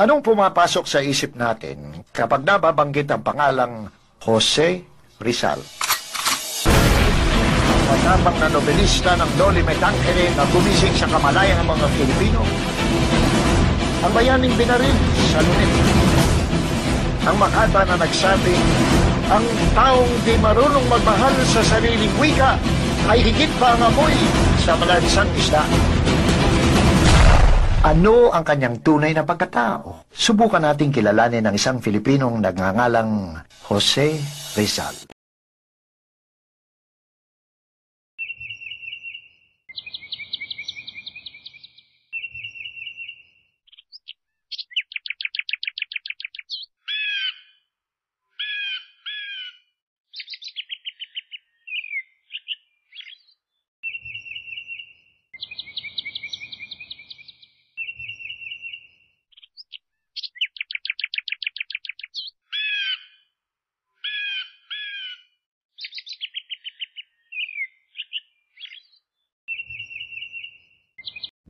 Anong pumapasok sa isip natin kapag nababanggit ang pangalang Jose Rizal? Matapang na nobelista ng Doli Metangere na gumising sa kamalayan ng mga Pilipino. Ang bayaning binaril sa lunit. Ang makata na nagsabi, ang taong di marunong magmahal sa sariling wika ay higit pa ang amoy sa malansang isda. Ano ang kanyang tunay na pagkatao? Subukan nating kilalanin ang isang Filipinong nagngangalang Jose Rizal.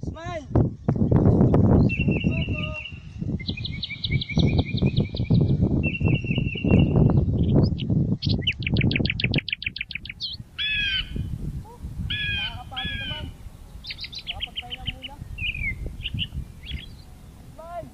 Smile! Nakakapagod naman. Nakapagpahinga muna. Smile!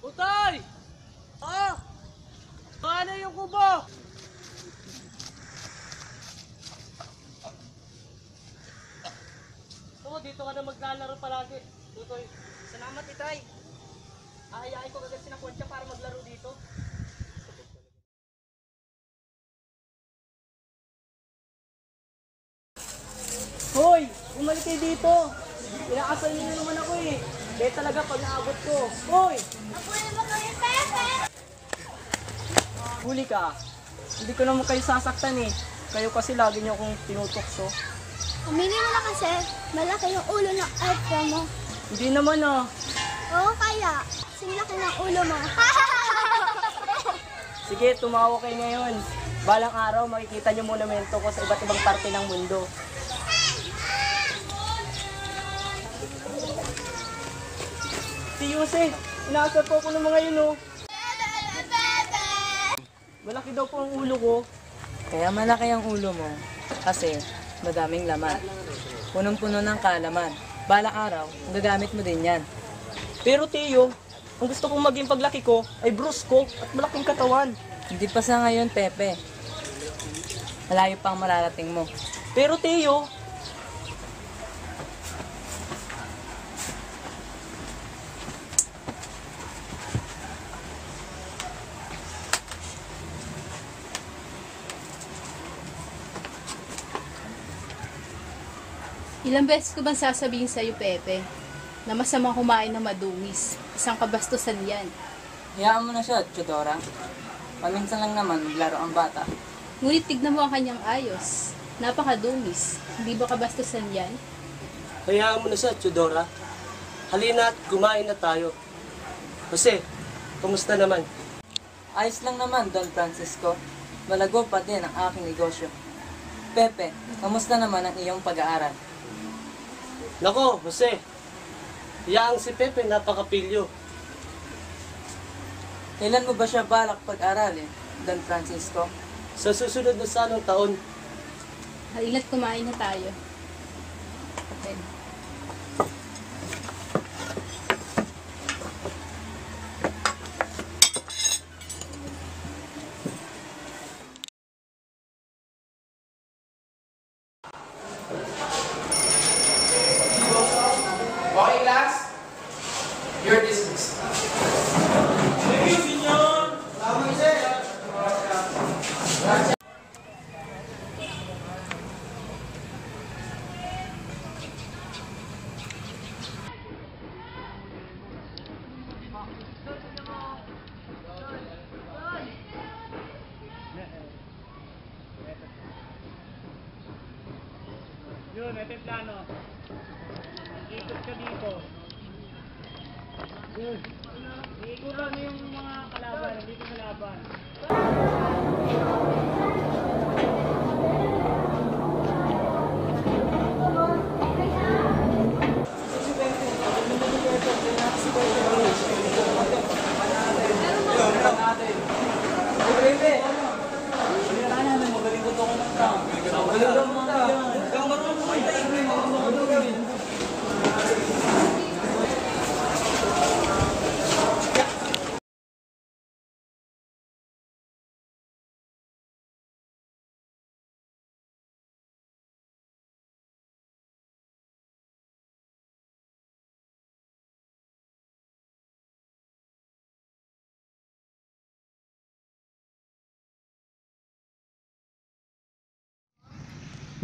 Utay! Ano yung kubo? Dito ka na maglalaro palagi. Tutoy. Salamat, Itay. Ayayin ko kagad sina Concha para maglaro dito. Hoy! Bumalik kayo dito! Pinakasal niyo na naman ako eh. Dahil talaga pag naabot ko. Hoy! Huli mo kami, Pepe! Huli ka. Hindi ko naman kayo sasaktan eh. Kayo kasi lagi niyo akong tinutokso. Aminin mo na kasi, malaki yung ulo ng elfra mo. Hindi naman ah. Oo, kaya. Sinlaki ng ulo mo. Sige, tumawa kayo ngayon. Balang araw, makikita niyo monumento ko sa iba't ibang parte ng mundo. Si Jose, inaasar po ako ng mga yun oh. Malaki daw po ang ulo ko. Kaya malaki ang ulo mo kasi madaming laman. Punong-puno ng kaalaman. Balang araw, gagamit mo din yan. Pero Tio, ang gusto kong maging paglaki ko ay brusko at malaking katawan. Hindi pa sa ngayon, Pepe. Malayo pang mararating mo. Pero Tio, Ilang beses ko bang sasabihin sa'yo, Pepe, na masamang kumain ng madungis. Isang kabastusan yan. Hayaan mo na siya, Chodora. Paminsan lang naman maglaro ang bata. Ngunit tignan mo ang kanyang ayos. Napakadungis. Hindi ba kabastusan yan? hayaan mo na siya, Chodora. Halina at kumain na tayo. Jose, kumusta naman? Ayos lang naman, Don Francisco. Malago pa din ang aking negosyo. Pepe, kamusta naman ang iyong pag-aaral? Nako, Jose. Yaang si Pepe napakapilyo. Kailan mo ba siya balak pag-aralin, Don Francisco? Sa susunod na sanong taon, Halina't kumain na tayo. Okay. Okay, class? Your You're dismissed. Yun, ito yung plano. Ikot ka dito. Yun. Iikuran mo yung mga kalaban, dito sa laban.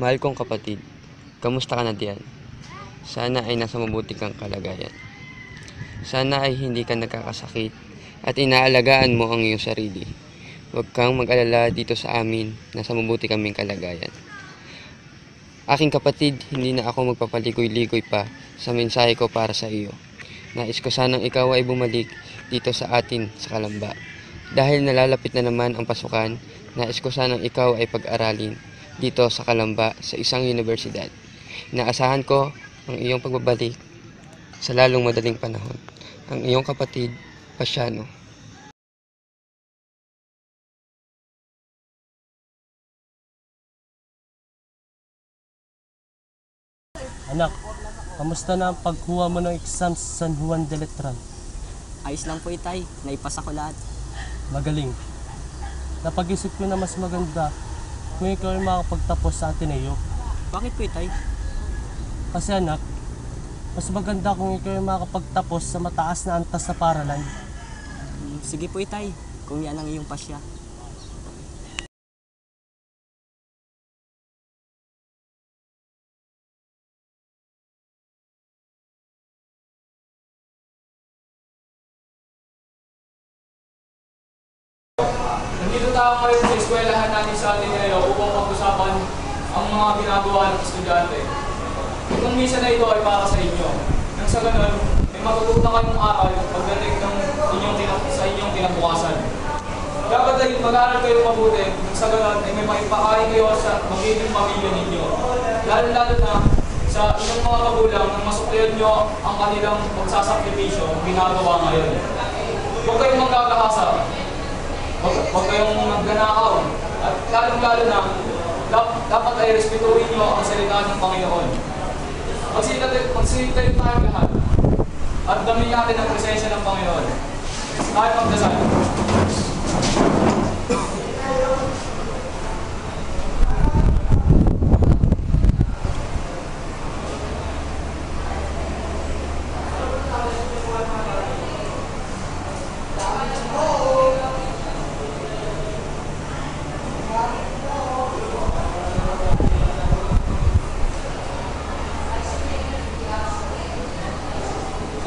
Mahal kong kapatid, kamusta ka na diyan? Sana ay nasa mabuti kang kalagayan. Sana ay hindi ka nagkakasakit at inaalagaan mo ang iyong sarili. Huwag kang mag-alala dito sa amin, nasa mabuti kaming kalagayan. Aking kapatid, hindi na ako magpapaligoy-ligoy pa sa mensahe ko para sa iyo. Nais ko sanang ikaw ay bumalik dito sa atin sa Kalamba. Dahil nalalapit na naman ang pasukan, nais ko sanang ikaw ay pag-aralin dito sa Kalamba sa isang universidad. Inaasahan ko ang iyong pagbabalik sa lalong madaling panahon. Ang iyong kapatid, Pasiano. Anak, kamusta na ang pagkuha mo ng exam sa San Juan de Letran? Ayos lang po itay, naipasa ko lahat. Magaling. Napag-isip ko na mas maganda kung ikaw ay makapagtapos sa Ateneo. Bakit po itay? Kasi anak, mas maganda kung ikaw ay makapagtapos sa mataas na antas sa paralan. Sige po itay, kung yan ang iyong pasya. Nandito tayo ngayon sa eskwelahan natin sa Ateneo upang pag-usapan ang mga ginagawa ng estudyante. Itong misa na ito ay para sa inyo. Nang sa ganun, may matutunan kayong aral pagdating sa inyong kinabukasan. Dapat ay mag-aaral kayo mabuti, nang sa ganun ay may maipakain kayo sa magiging pamilya ninyo. Lalo-lalo na sa inyong mga magulang nang masuklihan nyo ang kanilang pagsasakripisyo ang ginagawa ngayon. Huwag kayong magkakahasa. Huwag kayong magnanakaw. At lalong-lalo na, dapat ay respetuhin nyo ang salita ng Panginoon. Magsitayo tayo lahat. At damin natin ang presensya ng Panginoon. Tayo magdasal.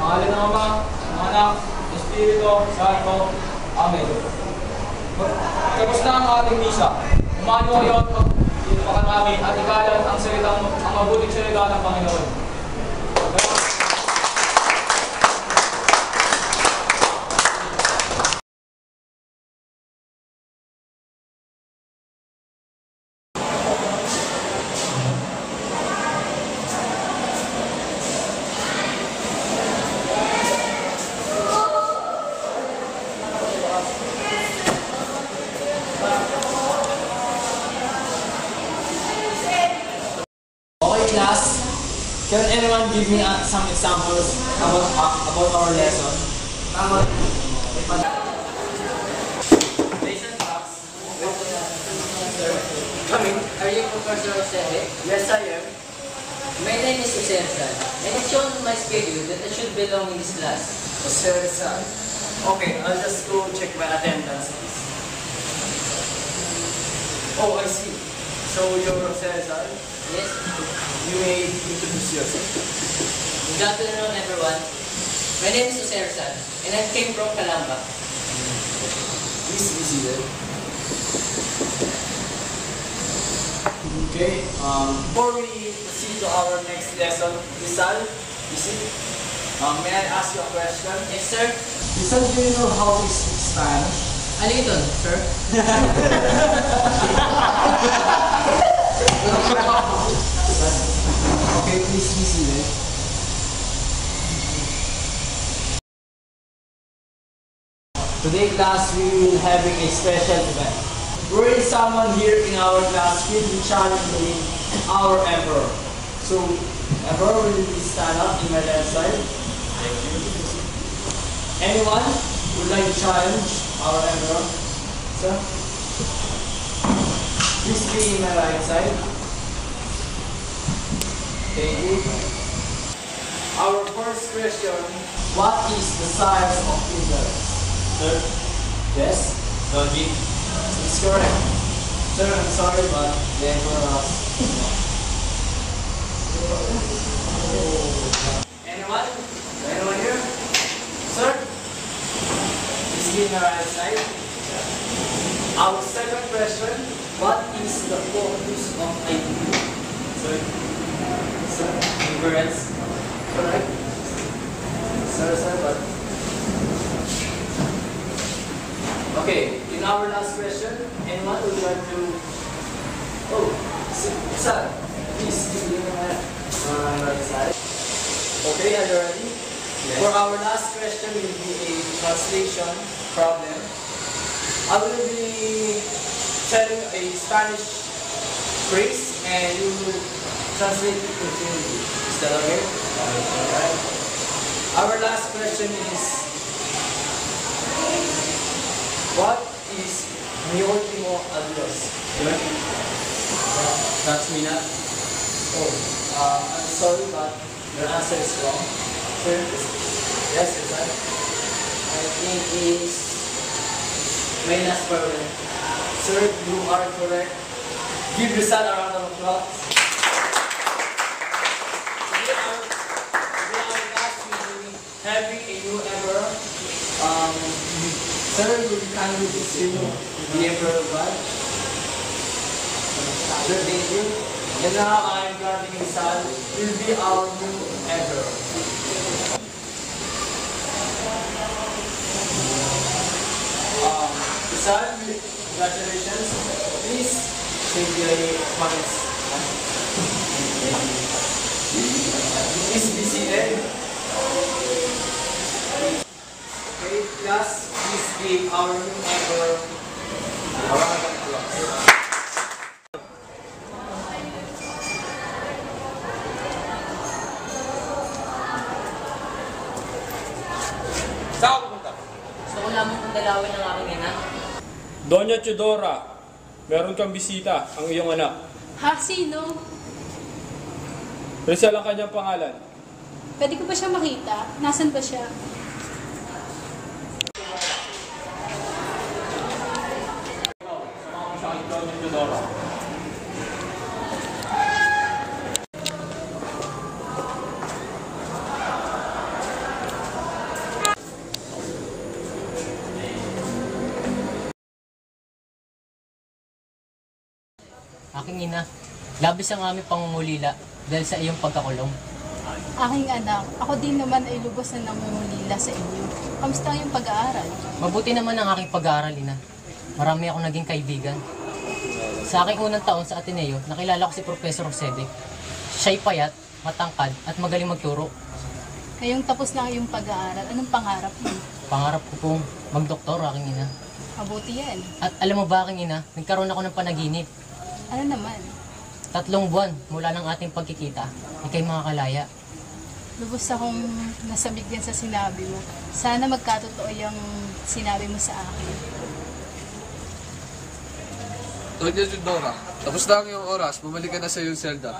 Pangalan ng Ama, ng Anak, ng Espiritu Santo. Amen. Tapos na ang ating misa. Umano kayo at pagpakan namin at ikalat ang mabuting salita ng Panginoon. Okay class, can anyone give me some examples about our lesson? Come in. Are you Professor Jose? Yes, I am. My name is Jose, and it's shown on my schedule that I should belong in this class. Jose Rizal. Okay, I'll just go check my attendance. Oh, I see. So you're Jose Rizal? Yes. You may introduce yourself. Good afternoon, everyone. My name is Jose Rizal, and I came from Calamba. Please be seated. Okay, before we proceed to our next lesson, Rizal, may I ask you a question? Yes, sir. Rizal, do you know how to speak Spanish? Ano yun, sir? Okay, please be seated. Today, class, we will having a special event. There is someone here in our class who will be challenging our emperor. So, emperor will you stand up in my left side. Thank you. Anyone would like to challenge our emperor? Sir? Please be in my right side. Thank you. Our first question, what is the size of Everest? Sir? Yes? Dolby? It's correct. Sir, I'm sorry, but the emperor asked. Anyone? Anyone here? Sir? Please be in the right side. Our second question, what is the focus of IQ? Sir? Sir? Inference? Correct? Sir, but... Okay, in our last question, anyone would like to... Oh, sir, please give me my right side. Okay, are you ready? Yes. For our last question will be a translation problem. I will be telling a Spanish phrase and you will translate it into English. Is that okay? Alright. Our last question is, what is mi último adiós? That's me not. Oh, I'm sorry, but your answer is wrong. Sir, yes, is that? I think is my last problem. Sir, you are correct. Give the son a round of applause. Today our class will be having a new emperor. Sir, will you kindly assume the emperor badge? Sir, thank you. And now I am granting his son will be our new emperor. Son, congratulations. Please take the comments. Please be seated. Okay, class, please give our new emperor a round of applause. Saan ka pupunta? Gusto ko lamang kung dalawin ang aking ina. Doña Teodora, meron kang bisita, ang iyong anak. Ha? Sino? Rizal ang kanyang pangalan. Pwede ko ba siya makita? Nasaan ba siya? Sumama mo siya kay Doña Teodora. Aking ina, labis ang aming pangungulila dahil sa iyong pagkakulong. Aking anak, ako din naman ay lubos na nangungulila sa inyo. Kamusta ang iyong pag-aaral? Mabuti naman ang aking pag-aaral, ina. Marami akong naging kaibigan. Sa aking unang taon sa Ateneo, nakilala ko si Professor Josebe. Siya'y payat, matangkad, at magaling magturo. Ngayong tapos na ang iyong pag-aaral, anong pangarap mo? Pangarap ko pong magdoktor, aking ina. Mabuti yan. At alam mo ba, aking ina, nagkaroon ako ng panaginip. Ano naman? 3 buwan mula ng ating pagkikita, ikay makakalaya. Lubos akong nasabigyan sa sinabi mo. Sana magkatotoo yung sinabi mo sa akin. Doña Teodora, tapos na ang iyong oras, bumalik ka na sa iyong selda.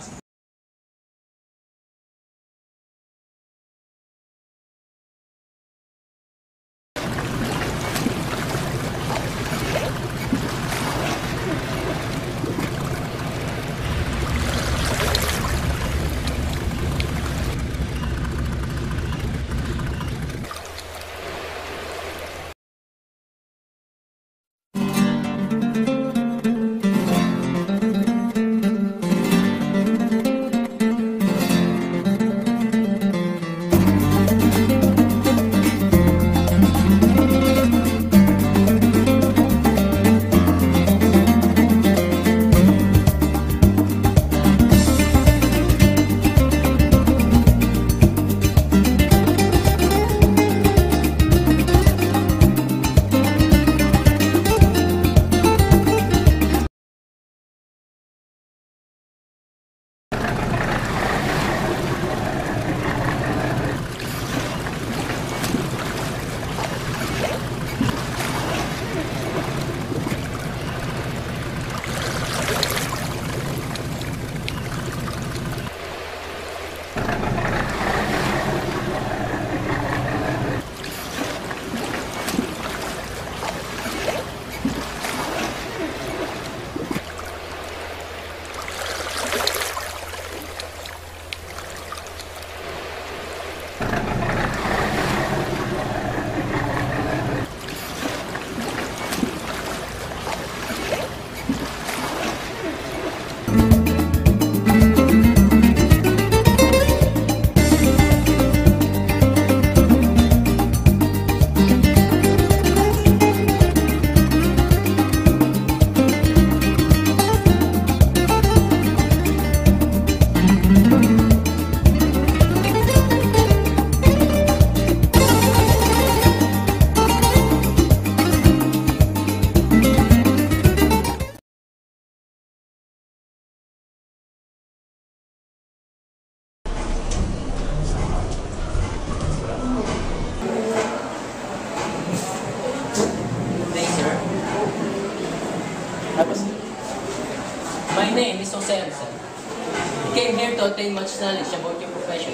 to attain much knowledge about your profession.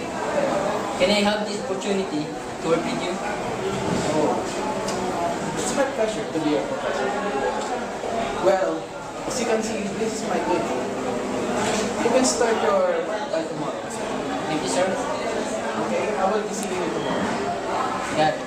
Can I have this opportunity to work with you? Oh, it's my pleasure to be your professor. Well, as you can see, this is my clinic. You can start your work by tomorrow. Thank you, sir. Okay, I will be seeing you tomorrow. Got it.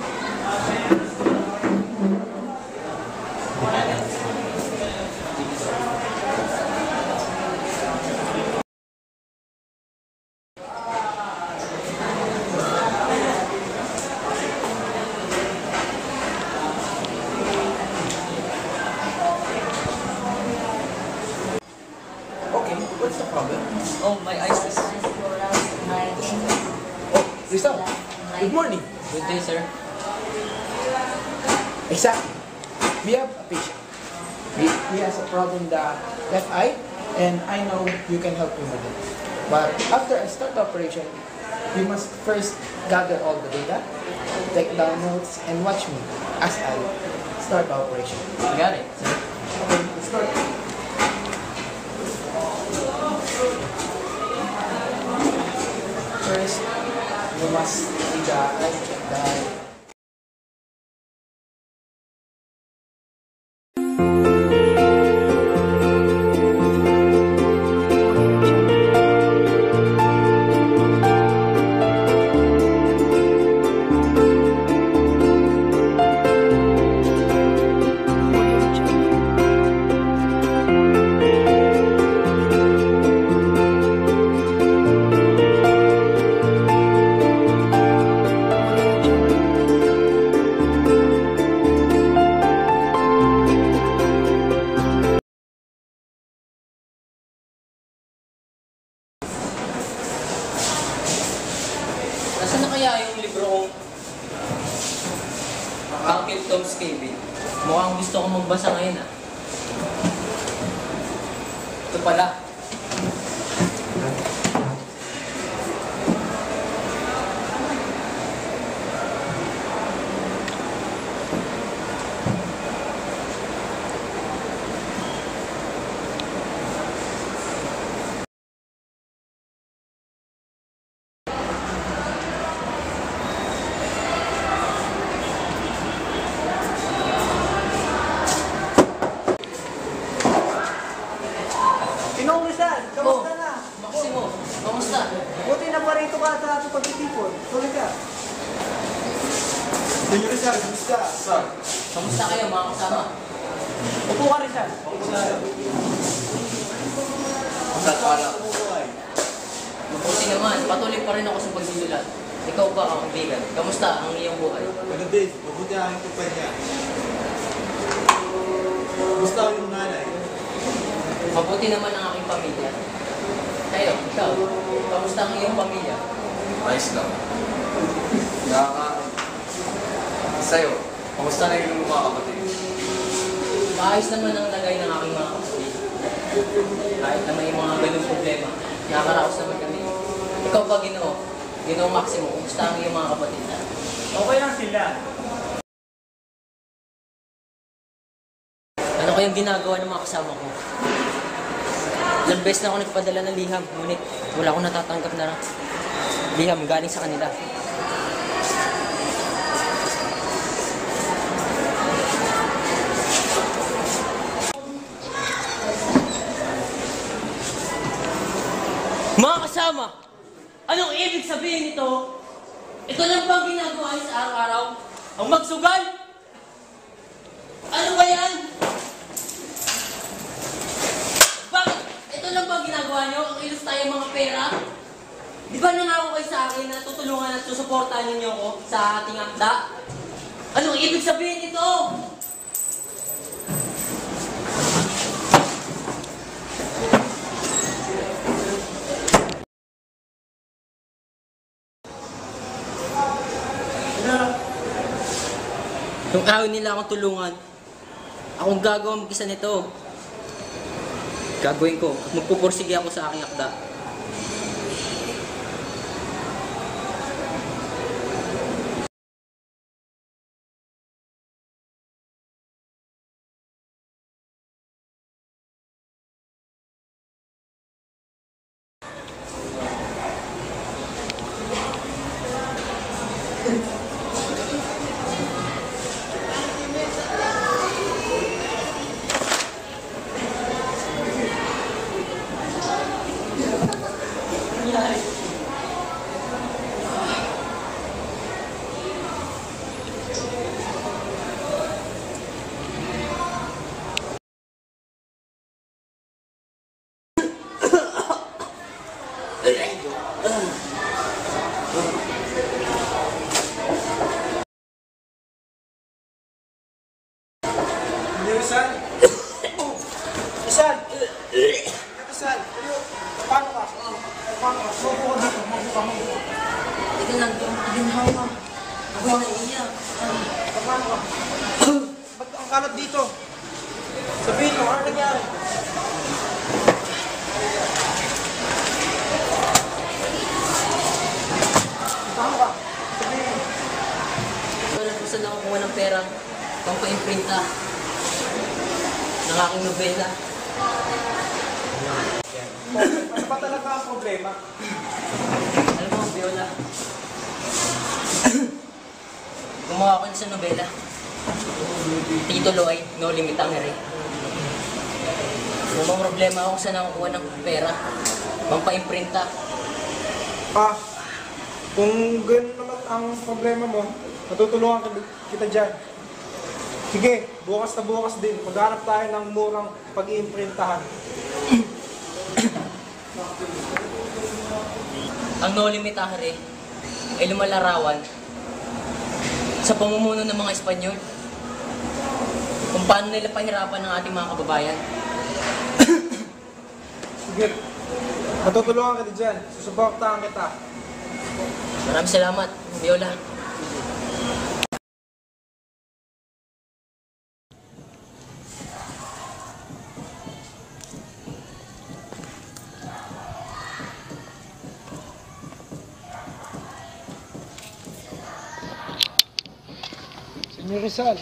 Okay, what's the problem? Oh, my eyes is... Oh, Rizal, good morning. Good day, sir. Exactly. We have a patient. He has a problem the left eye, and I know you can help him with it. But after I start the operation, you must first gather all the data, take down notes, and watch me as I start the operation. Got it, sir. Okay, let's start. First, you must see the eye, check the eye. Nasaan na kaya yung libro kong Uncle Tom's Cabin? Mukhang gusto kong magbasa ngayon ah. Ito pala. Pinong Rizal, kamusta na? Maximo, kamusta? Buti na pa rito ka sa ating pagtitipon. Tuloy ka. Senyor Rizal, kamusta? Sir. Kamusta kayo mga kasama? Upo ka Rizal. Mabuti naman, patuloy pa rin ako sa pagsinulat. Ikaw ba ang kaibigan? Kamusta ang iyong buhay? Maganda din, mabuti ang aking kumpanya. Gusto ang iyong nanay. Mabuti naman ang aking pamilya. Kayo, ikaw, kamusta ang iyong pamilya? Ayos lang. Sa'yo, kamusta na yung mga kapatid? Maayos naman ang lagay ng aking mga kapatid. Kahit na may mga ganung problema, nakakaraos naman kami. Ikaw ba, Ginoo? Ginoo Maximo, kumusta ang iyong mga kapatid? Okay lang sila. Ano kayang ginagawa ng mga kasama ko? Ilang beses na ako nagpadala ng liham, ngunit wala akong natatanggap na liham galing sa kanila. Mga kasama, anong ibig sabihin nito? Ito lang bang ginagawa niyo sa araw-araw? Ang magsugal? Ano ba yan? Bakit? Ito lang bang ginagawa niyo? Ang ilos tayo mga pera? Di ba nangako kayo sa akin na tutulungan at susuportahan ninyo ako sa ating akda? Anong ibig sabihin nito? Kung ayaw nila akong tulungan, akong gagawa mag-isa nito. Gagawin ko at magpupursige ako sa aking akda. Rizal? Rizal! Rizal! Paano ka? Paano ka? Maupo ka dito. Maupo ka. Ika lang, ginhawa. Ako na iiyak. Paano ka? Ba't ang kalat dito? Sabihin mo, ano nangyari? Paano ka? Sabihin mo. Wala ko saan ako kuha ng pera. Pampa-imprinta ng aking nobela. Ano ba talaga ang problema? Alam mo, Viola, gumawa ko sa nobela. Titulo ay No Limit ang Ere. Namang problema ako saan ako kuha ng pera. Pampa-imprinta. Kung gano'n naman ang problema mo, matutulungan kita dyan. Sige, bukas na bukas din. Maghanap tayo ng murang pag-iimprintahan. Ang No Limit ang Ere ay lumalarawan sa pamumuno ng mga Espanyol kung paano nila pahirapan ng ating mga kababayan. Sige, matutulungan kita dyan. Susuportahan kita. Maraming salamat, Viola. Senyor Rizal,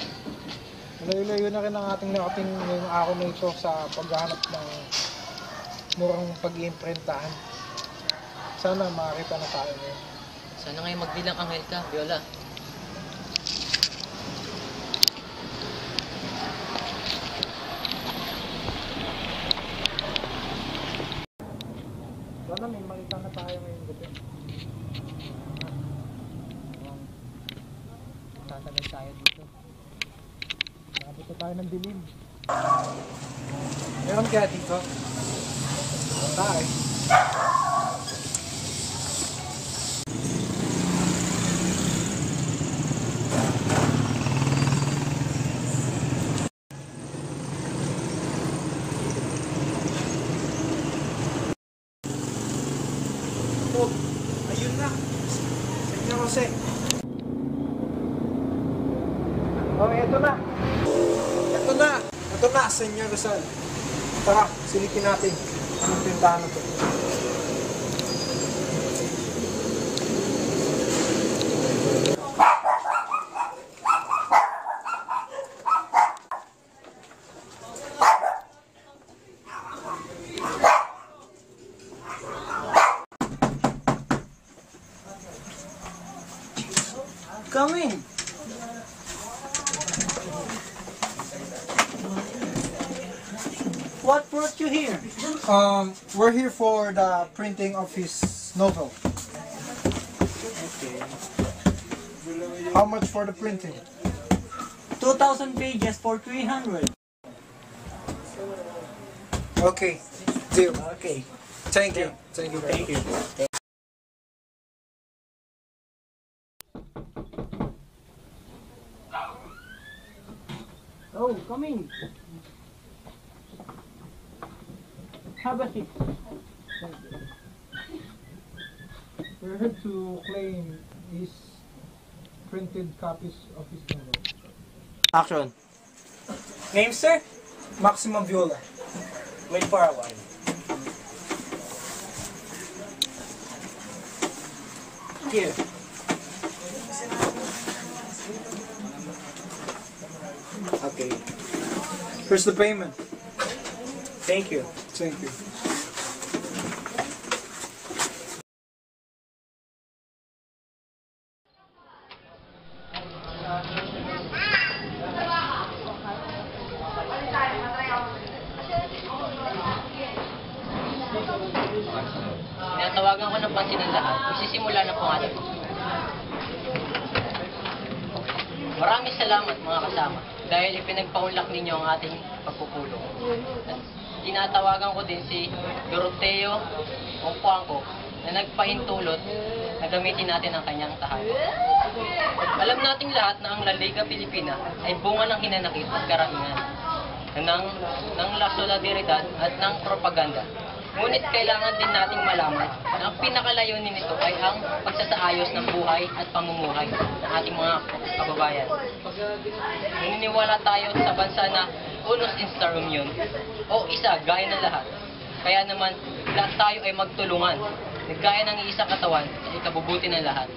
malayo-layo na rin ang ating nakating ngayong araw na ito sa paghahanap ng murang pag-iimprintahan. Sana makakita na tayo ngayon. Sana ngayon magbilang anghel ka, Viola. Sana may makita na tayo ngayong gabi. Tatagal tayo dito. Nakabot na tayo ng dilim. Meron kaya dito? Tayo. Oh, ayun na. Senyor Jose. Oh, eto na. Eto na. Eto na, Senyor Rizal. Tara, silipin natin ang pintahan na to. Come in. What brought you here? We're here for the printing of his novel. Okay. How much for the printing? 2,000 pages for 300. Okay, deal. Okay. Thank you. Thank you. Thank you. Oh, come in. Have a seat. We're here to claim these printed copies of his novel. Action. Name, sir? Maximum Viola. Wait for a while. Here. Okay. Here's the payment. Thank you. Thank you. Tinatawagan ko ng pansin ng lahat. Magsisimula na po ating. Maraming salamat mga kasama dahil ipinagpaunlak ninyo ang ating pagpupulong. At tinatawagan ko din si Doroteo Ocampo na nagpahintulot na gamitin natin ang kanyang tahanan. Alam nating lahat na ang La Liga Pilipina ay bunga ng hinanakit at karahingan. ng solidaridad at ng propaganda. Ngunit kailangan din nating malaman na ang pinakalayunin nito ay ang pagsasaayos ng buhay at pamumuhay ng ating mga kababayan. Naniniwala tayo sa bansa na unus insta Romion, o isa gaya ng lahat. Kaya naman, lahat tayo ay magtulungan, nagkaya ng iisang katawan sa ikabubuti ng lahat.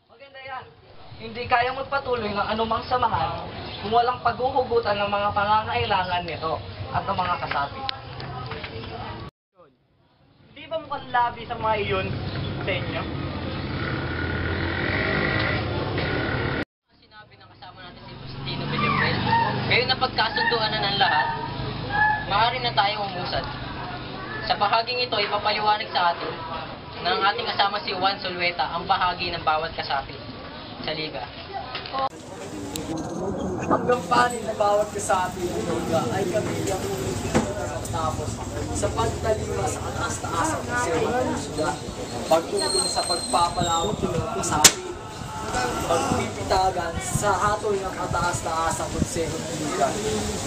Maganda yan. Hindi kayang magpatuloy ng anumang samahan kung walang paghuhugutan ng mga pangangailangan nito at ng mga kasapi. Di ba mukhang labi sa mga iyon sa inyo? Sinabi ng kasama natin si Justino Villamil, ngayon na pagkasunduan na ng lahat, maaari na tayong umusad. Sa bahaging ito, ipapaliwanag sa atin ng ating kasama si Juan Zulueta ang bahagi ng bawat kasapi sa Liga. Ang gampanin na bawat kasapi ng Liga ay kabilang tapos sa pagtalima sa kataas-taasan ng Sewan ng Suda, pagtulong sa pagpapalawak ng mga kasapi, pagpipitagan sa hatol ng kataas-taasang konseho ng Liga,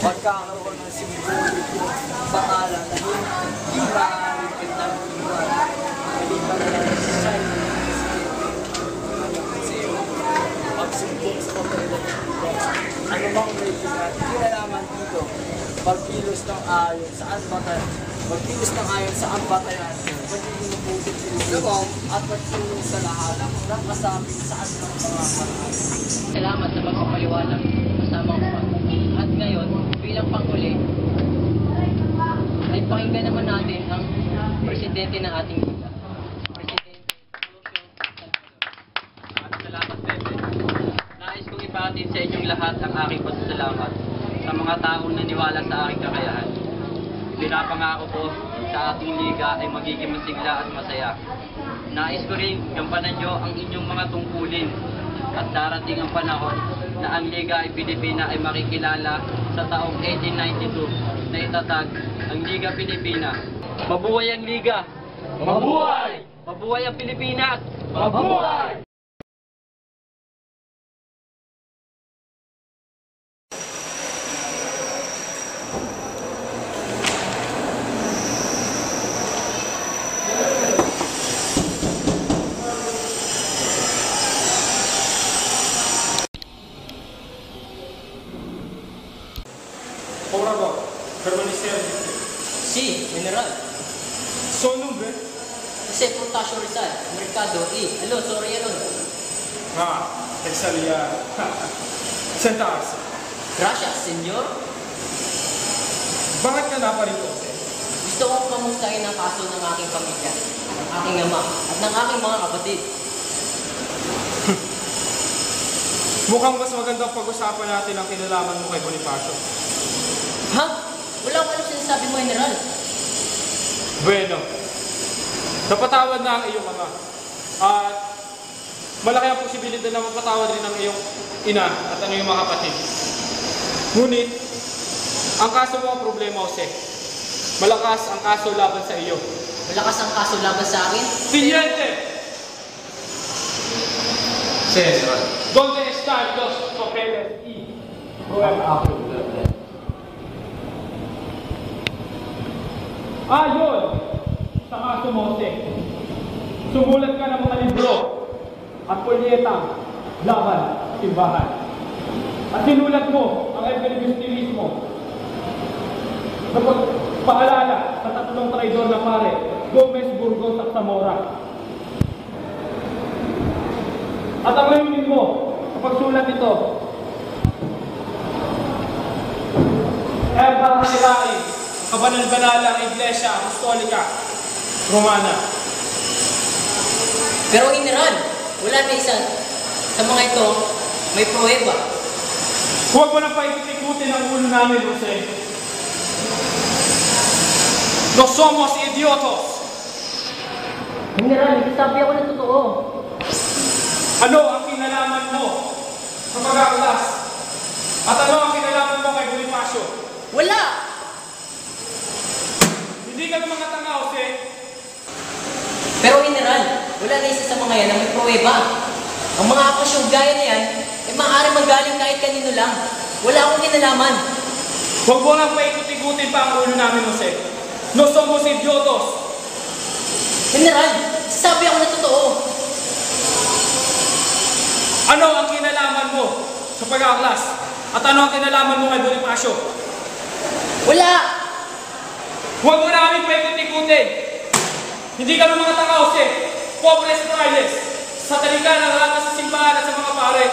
pagkakaroon ng simboliko ng pangalan na hindi maaaring pinag-iwan, maliban na lang sa society ng presidente ng konseho, pagsumbong sa otoridad ng Liga, anumang may kinalaman dito, pagkilos ng ayon sa ambatayan, pagiging mabuting Pilipino, at pagtulong sa lahat ng kasapi sa anumang mga paraan. Salamat sa pagpapaliwanag kasama ko pa. At ngayon, bilang panghuli, ay pakinggan naman natin ang presidente ng ating Liga. Presidente Salamat, Pepe. Nais kong ipahatid sa inyong lahat ang aking pasasalamat sa mga taong naniwala sa aking kakayahan. Pinapangako ko sa ating Liga ay magiging masigla at masaya. Nais ko rin gampanan nyo ang inyong mga tungkulin at darating ang panahon na ang Liga ay Pilipina ay makikilala sa taong 1892 na itatag ang Liga Pilipina. Mabuhay ang Liga! Mabuhay! Mabuhay ang Pilipinas! Mabuhay! Sí, General. Son nombre? José Portasio Rizal, Mercado y Alonso Reyelon. Excelía. Sentarse. Gracias, senyor. Bakit ka naparito, Jose? Gusto kong kamustahin ang kaso ng aking pamilya, ng aking ama, at ng aking mga kapatid. Mukhang mas magandang pag-usapan natin ang kinalaman mo kay Bonifacio. Ha? Wala ko alam sinasabi mo, General. Bueno, napatawad na ang iyong ama. At malaki ang posibilidad na mapatawad rin ang iyong ina at ang iyong mga kapatid. Ngunit, ang kaso mo ang problema, Jose. Malakas ang kaso laban sa iyo. Malakas ang kaso laban sa akin? Siguiente! Sí, General. ¿Dónde están los papeles y pruebas? Yun! Sa kaso mo, Jose. Sumulat ka ng mga libro at polyetang laban sa simbahan. At sinulat mo ang evangelismo na pagpaalala sa tatlong traidor na pare, Gomez, Burgos at Zamora. At ang layunin mo sa pagsulat nito ay para sirain kabanal-banalang Iglesia Apostolika Romana. Pero General, wala na isa sa mga ito may pruweba. Huwag mo nang paikot-ikutin ang ulo namin, Jose. No somos idiotos! General, nagsasabi ako ng totoo. Ano ang kinalaman mo sa pag-aalas? At ano ang kinalaman mo kay Bonifacio? Wala! Hindi ka ng mga tanga, Jose. Pero General, wala na isa sa mga yan na may pruweba. Ang mga akusyong gaya na yan, ay maaaring magaling kahit kanino lang. Wala akong kinalaman. Huwag mo nang paikot-ikutin pa ang ulo namin, Jose. No somos idiotos. General, sabi ako na totoo. Ano ang kinalaman mo sa pag-aaklas? At ano ang kinalaman mo kay Bonifacio? Wala! Huwag mo namin paikot-ikutin. Hindi kami mga tanga, Jose. Pobres frailes. Sa talika ng lahat sa simbahan at sa mga pare.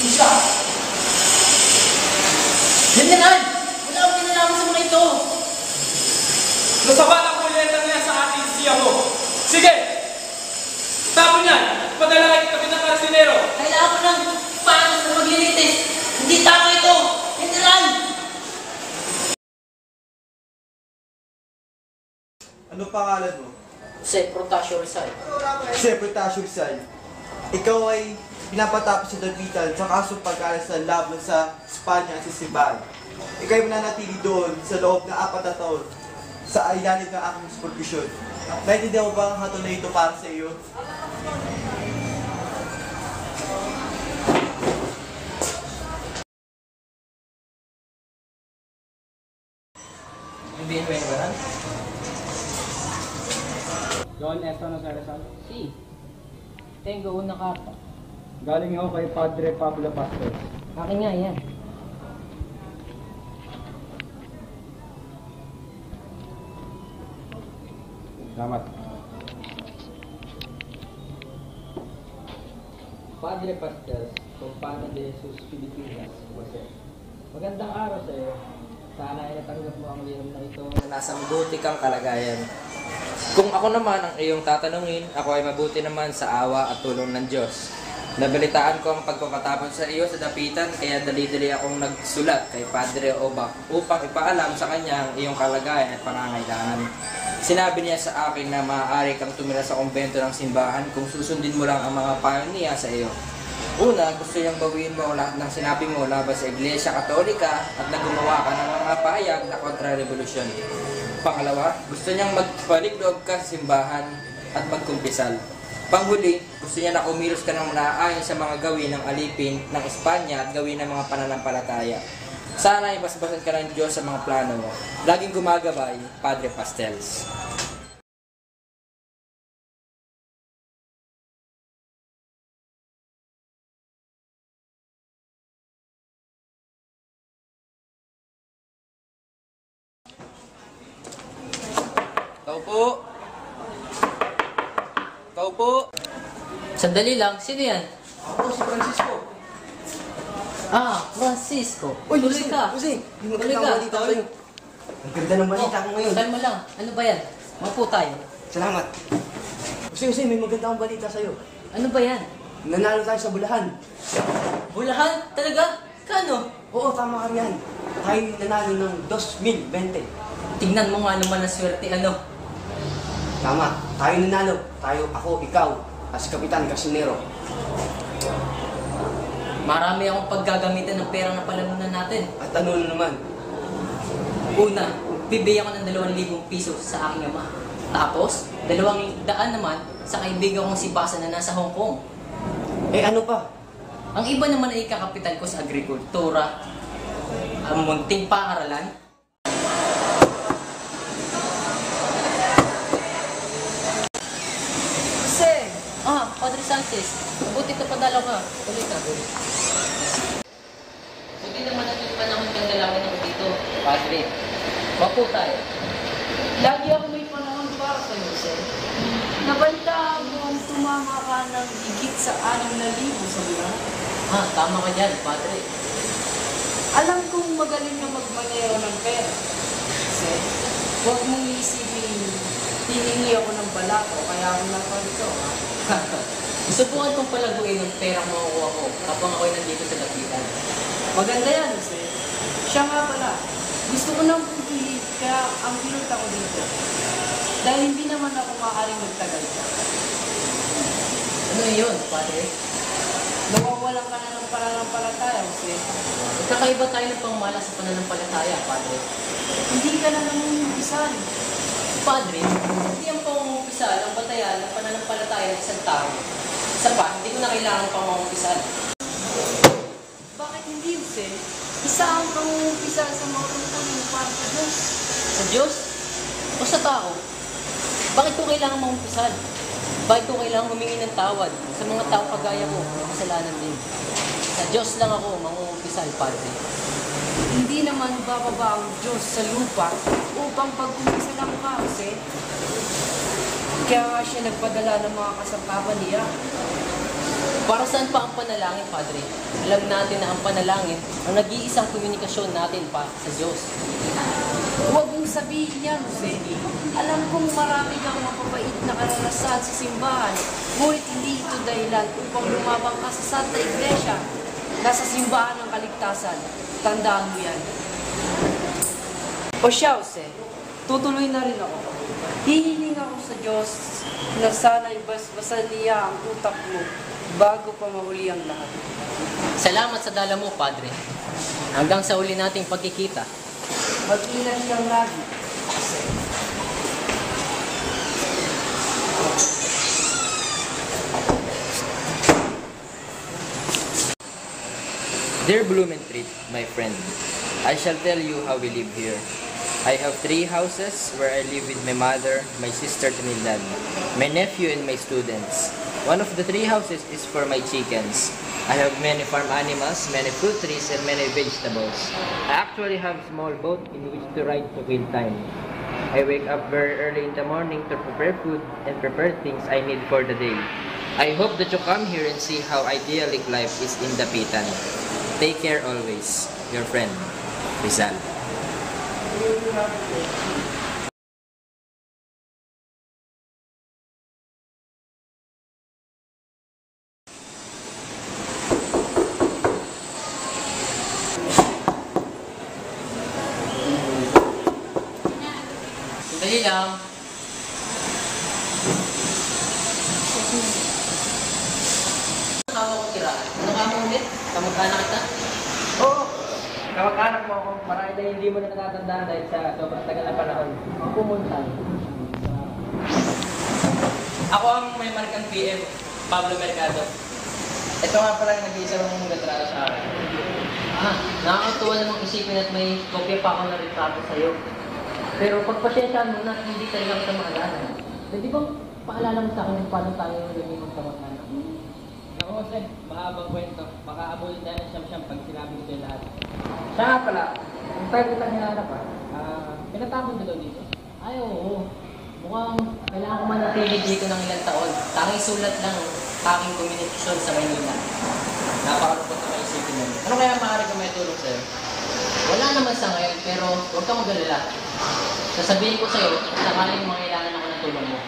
Isa! General! Wala akong kinalaman sa mga ito. Nasabat ang kuleta niya sa ating siya mo. Sige! Tapon yan! Padala kay Kapitan Carcinero! Kailangan ko ng panos na maglilitis. Hindi tama ito! General! Ano pangalan mo? Jose Protasio Rizal. Jose Protasio Rizal. Ikaw ay pinapatapos sa dapitan sa kasong pag-alas sa laban sa Espanya at sa simbahan. Ikaw ay mananatili doon sa loob ng 4 na taon sa ilalim ng aking supervisyon. Naintindihan mo ba ang hatol na ito para sa iyo? Hindi mo yun ba na? John Esto na sa Rizal. Si. Tengo una karta. Galing ako kay Padre Pablo Pastor. Akin nga yan. Salamat. Padre Pastel, Kumpana de Jesus Pilipinas, Jose. Magandang araw sa iyo. Sana ay natanggap mo ang liham na ito na nasa mabuti kang kalagayan. Kung ako naman ang iyong tatanungin, ako ay mabuti naman sa awa at tulong ng Diyos. Nabalitaan ko ang pagpapatapon sa iyo sa dapitan, kaya dali-dali akong nagsulat kay Padre Obak upang ipaalam sa kanya ang iyong kalagayan at pangangailangan. Sinabi niya sa akin na maaari kang tumira sa kumbento ng simbahan kung susundin mo lang ang mga payo niya sa iyo. Una, gusto niyang bawiin mo lahat ng sinabi mo laban sa Iglesia Katolika at nagumawa ka ng mga pahayag na kontra-revolusyon. Pangalawa, gusto niyang magpaligdog ka sa simbahan at magkumpisal. Panghuli, gusto niya na umilos ka ng naayon sa mga gawin ng alipin ng Espanya at gawin ng mga pananampalataya. Sana ay basbasan ka ng Diyos sa mga plano mo. Laging gumagabay, Padre Pastels. Tao po! Tao po! Sandali lang, sino yan? Ako si Francisco. Ah, Francisco. Uy, Tuloy ka. Jose, may Tuloy magandang ka. balita sa'yo. Ang ganda ng balita ko ngayon. Kalma lang. Ano ba yan? Mapo tayo. Salamat. Jose, may magandang balita sa'yo. Ano ba yan? Nanalo tayo sa Bulahan. Bulahan? Talaga? Kano? Oo, tama ka yan. Tayo nanalo ng 2,020. Tignan mo nga naman ang swerte, ano? Tama, tayo nanalo. Tayo, ako, ikaw, at si Kapitan Carcinero. Marami akong paggagamitan ng pera na palamunan natin. At ano naman? Una, bibigyan ko ng 2,000 piso sa aking ama. Tapos, 200 naman sa kaibigan kong si Basa na nasa Hong Kong. Eh ano pa? Ang iba naman ay ikakapital ko sa agrikultura, ang munting paaralan. Jose! Ah, Padre Sanchez, mabuti ka padalaw ka. Tuloy ka. Buti naman natin yung panahon kang dalawin ako dito, Padre. Mapo tayo. Lagi ako may panahon para sa Jose. Nabalita mo ang tumama ka ng higit sa 6,000 sa bulan. Ah, tama ka dyan, Padre. Alam kong magaling na magmaneho ng pera. Kasi, huwag mong isipin, hiningi ako ng balako, kaya ako napanito, ha? Subukan kong palaguin ang perang makukuha ko habang ako'y nandito sa dapitan. Maganda yan, Jose. Siya nga pala, gusto ko nang pumili, kaya ang pinunta ko dito. Dahil hindi naman ako maaaring magtagal ka. Ano yun, Padre? Nawawalan ka na ng pananampalataya, Jose. Magkakaiba tayo ng pangmala sa pananampalataya, Padre. Hindi ka na nangungupisan. Padre, hindi ang pangungumpisal ang batayan ng pananampalataya ng isang tao. Isa pa, hindi ko na kailangan pang mangumpisal. Saan ka umpisa sa mga tungkulin para sa Diyos? Sa Diyos? O sa tao? Bakit ko kailangan maumpisal? Bakit ko kailangan humingi ng tawad sa mga tao kagaya ko na kasalanan din? Sa Diyos lang ako mangungumpisal, Padre. Hindi naman bababa ang Diyos sa lupa upang pag-umpisa lang ka, Jose. Kaya nga siya nagpadala ng mga kasangkapan niya. Para saan pa ang panalangin, Padre? Alam natin na ang panalangin ang nag-iisang komunikasyon natin pa sa Diyos. Huwag mong sabihin yan, Jose. Alam kong marami kang mapapait na karanasan sa simbahan, ngunit hindi ito dahilan upang lumabang ka sa Santa Iglesia. Nasa simbahan ng kaligtasan. Tandaan mo yan. O siya, Jose, tutuloy na rin ako. Hihiling ako sa Diyos na sana'y basbasan niya ang utak mo bago pa mahuli ang lahat. Salamat sa dala mo, Padre. Hanggang sa uli nating pagkikita. Mag-ingat kang lagi. Dear Blumentritt, my friend, I shall tell you how we live here. I have 3 houses where I live with my mother, my sister Trinidad, my nephew and my students. One of the 3 houses is for my chickens. I have many farm animals, many fruit trees, and many vegetables. I actually have a small boat in which to ride to kill time. I wake up very early in the morning to prepare food and prepare things I need for the day. I hope that you come here and see how idyllic life is in Dapitan. Take care always. Your friend, Rizal. Sandali lang. Hawak ko tiraan. Ano ka mo ulit? Kamag-anak kita? Oo. Kamag-anak mo ako. Marami na hindi mo na natatandaan dahil sa sobrang tagal na panahon. Pumunta. Ako ang may markang PM, Pablo Mercado. Ito nga pala yung nag-iisa mong retrato sa akin. Nakakatuwa namang isipin at may kopya pa ako na retrato sa'yo. Pero pagpasyensyahan mo na hindi talaga kita maalala. Pwede bang paalala mo sa akin kung paano tayo naging magkamag-anak? Ako, Jose, mahabang kwento. Baka abulin tayo ng siyam-siyam pag sinabi ko sa'yo lahat. Siya nga pala, kung tayo kitang hinanap pinatapon ka daw dito. Ay, oo. Mukhang kailangan ko manatili dito ng ilang taon. Tanging sulat lang aking komunikasyon sa Maynila. Napakalungkot na maisipin mo. Ano kaya maaari ko may tulong sa'yo? Wala naman sa ngayon, pero huwag kang mag-alala. Sasabihin ko sa'yo, sakaling mangailangan ako ng tulong mo.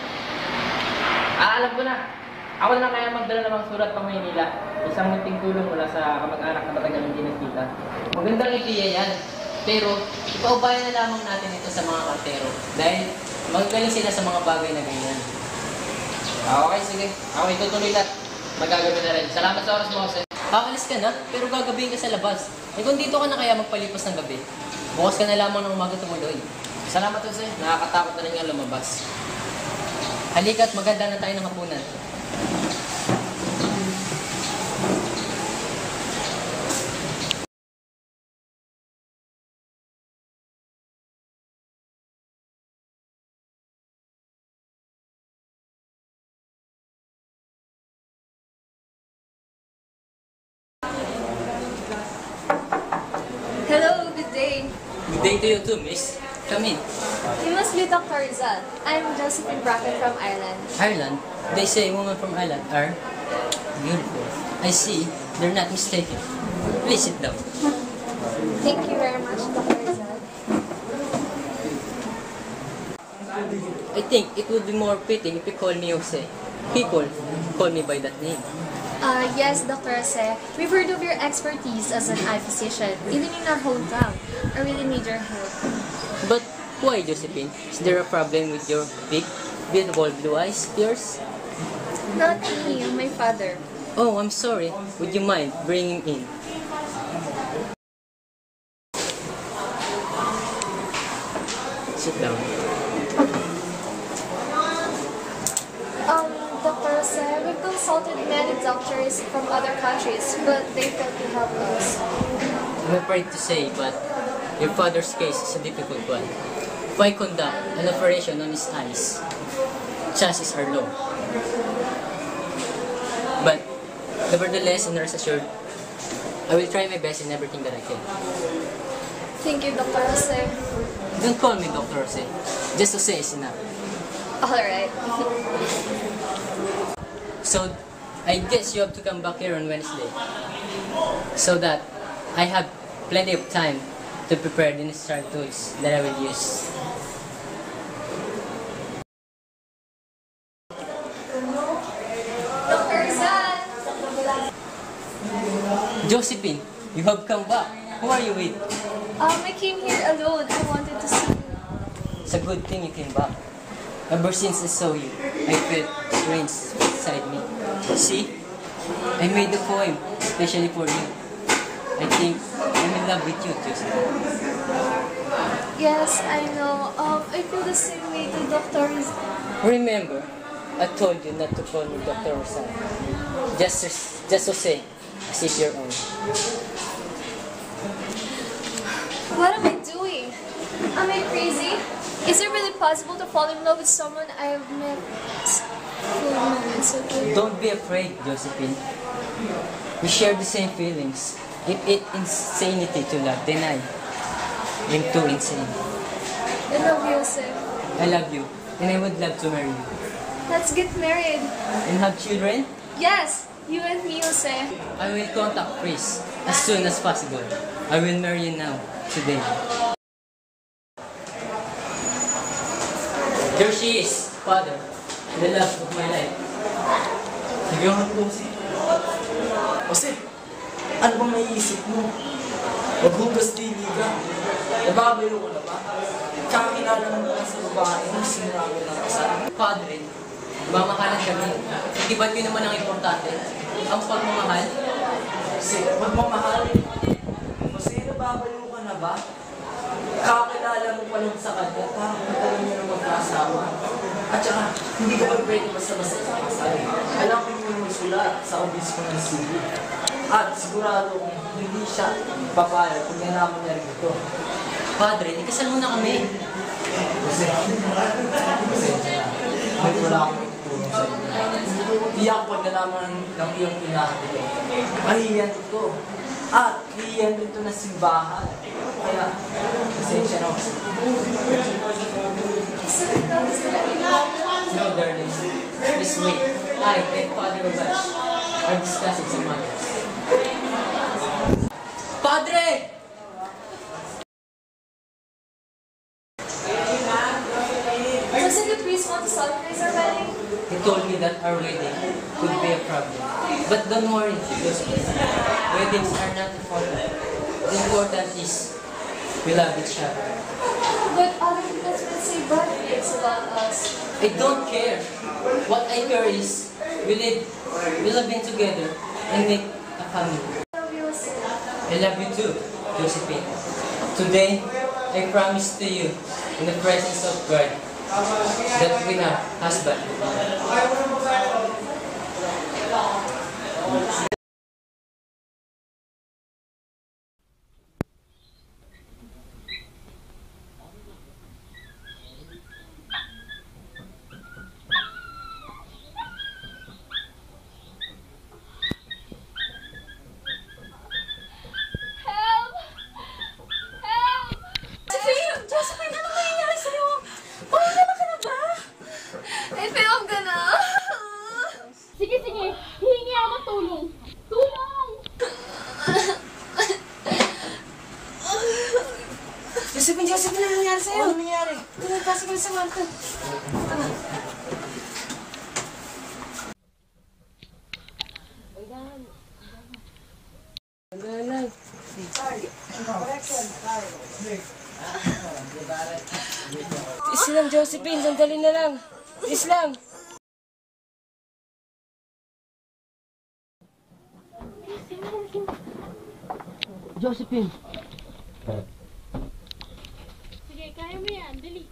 Alam ko na. Ako na kaya magdala namang sulat pang Maynila. Isang munting tulong mula sa kamag-anak na matagal hindi nakita. Magandang ideya yan. Pero, ipaubayan na lamang natin ito sa mga kartero. Dahil magagaling sila sa mga bagay na ganyan. Okay, sige. Ako itutuloy lahat. Magagabi na rin. Salamat sa oras mo, Jose. Kakalis ka na, pero gagabihin ka sa labas. Eh kung dito ka na kaya magpalipas ng gabi, bukas ka na lamang ng umaga tumuloy. Salamat, Jose. Nakakatakot na rin nga lumabas. Halika at maganda na tayo ng hapunan. Hello, good day. Good day to you too, miss. Come in. You must be Dr. Rizal. I'm Josephine Bracken from Ireland. Ireland? They say women from Ireland are beautiful. I see. They're not mistaken. Please sit down. Thank you very much, Dr. Rizal. I think it would be more fitting if you call me Jose. People call me by that name. Yes, Dr. Jose. We've heard of your expertise as an eye physician, even in our hometown. I really need your help. But why, Josephine? Is there a problem with your big, beautiful blue eyes, yours? Not me, my father. Oh, I'm sorry. Would you mind bringing him in? Sit down. Dr. Jose, we've consulted many doctors from other countries, but they failed to help us. I'm afraid to say, but your father's case is a difficult one. If I conduct an operation on his eyes, chances are low. But nevertheless, and rest assured, I will try my best in everything that I can. Thank you, Dr. Jose. Don't call me Dr. Jose. Just Jose is enough. Alright. So, I guess you have to come back here on Wednesday. So that I have plenty of time to prepare the necessary tools that I will use. Dr. Zan! Josephine, you have come back. Who are you with? I came here alone. I wanted to see you. It's a good thing you came back. Ever since I saw you, I felt strange inside me. See? I made the poem especially for you. I think I'm in love with you, Josephine. Yes, I know. I feel the same way to Dr. Zan. Remember, I told you not to call me Dr. Rosan. Just to say, as if you're own. What am I doing? Am I crazy? Is it really possible to fall in love with someone I have met for moments ago? Don't be afraid, Josephine. We share the same feelings. If it's insanity to love, then I'm too insane. I love you, Jose. I love you, and I would love to marry you. Let's get married. And have children? Yes, you and me, Jose. I will contact Chris as soon as possible. I will marry you now, today. There she is, Father, the love of my life. Nagyohan po si Jose, ano bang naiisip mo? Maghugas dili ka. Nababaylo ko na ba? Kakilala mo na sa babae na sinarago ng kasal. Padre, mamahalan kami. Di ba't yun naman ang importante? Ang pagmamahal? Jose, magmamahal. Jose, nababaylo ka na ba? Kakilala mo pa lang sa kanya, parang matagal niya na mag-asawa. At saka, hindi ka ba pwede basta-basta sa kasal? Alam ko yung sulat sa obispo ng Cebu. At sigurado kung hindi siya papayag kung nalaman niya rin ito. Padre, ikasal mo na kami. Kasi, pasensya na. May wala akong itutulong sa inyo. Iyak pag nalaman ng iyong inahat ito. Mahihiyan ito. At hihiyan ito na simbahan. Kaya, pasensya na ako. No, darling. Please wait. I and Father Bash are discussing some matters. Padre! Doesn't the priest want to celebrate our wedding? He told me that our wedding could be a problem. But don't worry, Josephine. Weddings are not important. The important is we love each other. But other people will say bad things about us. I don't care. What I care is we live in together and make a family. I love you, Jose. I love you too, Josephine. Today, I promise to you, in the presence of God, that we are husband. Help! Help! Josephine! Josephine, ano nangyayari sa'yo? Pumila ka na ba? I feel I'm gonna... Sige, sige. Hihingi ako ng tulong. Tulong! Josephine, Josephine, ano nangyari sa'yo? Ano nangyari? Pasok mo sa Marta. Tiis lang, Josephine. Sandali na lang. Tiis lang. Josephine! Sige, kaya mo yan. Dali.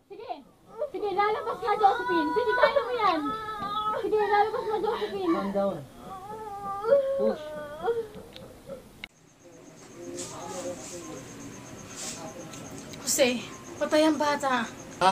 Sige. Sige, lalabas ka, Josephine. Sige, kaya mo yan. Sige, lalabas ka, Josephine. Calm down. Push. Jose, patay ang bata. Ha?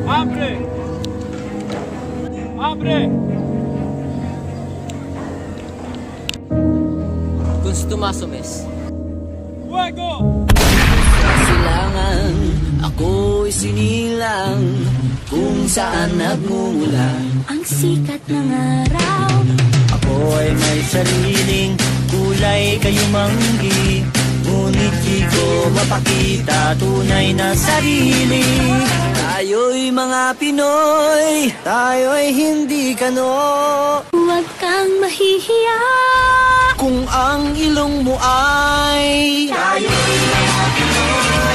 ¡Abre! ¡Abre! Gusto masomes. Fuego! Silangan, ako'y sinilang kung saan nagmumula ang sikat ng araw. Ako'y may sariling kulay kayumanggi, ngunit di ko mapakita tunay na sarili. Tayo'y mga Pinoy, tayo'y hindi kano. Huwag kang mahihiya kung ang ilong mo ay tayo'y mga Pinoy.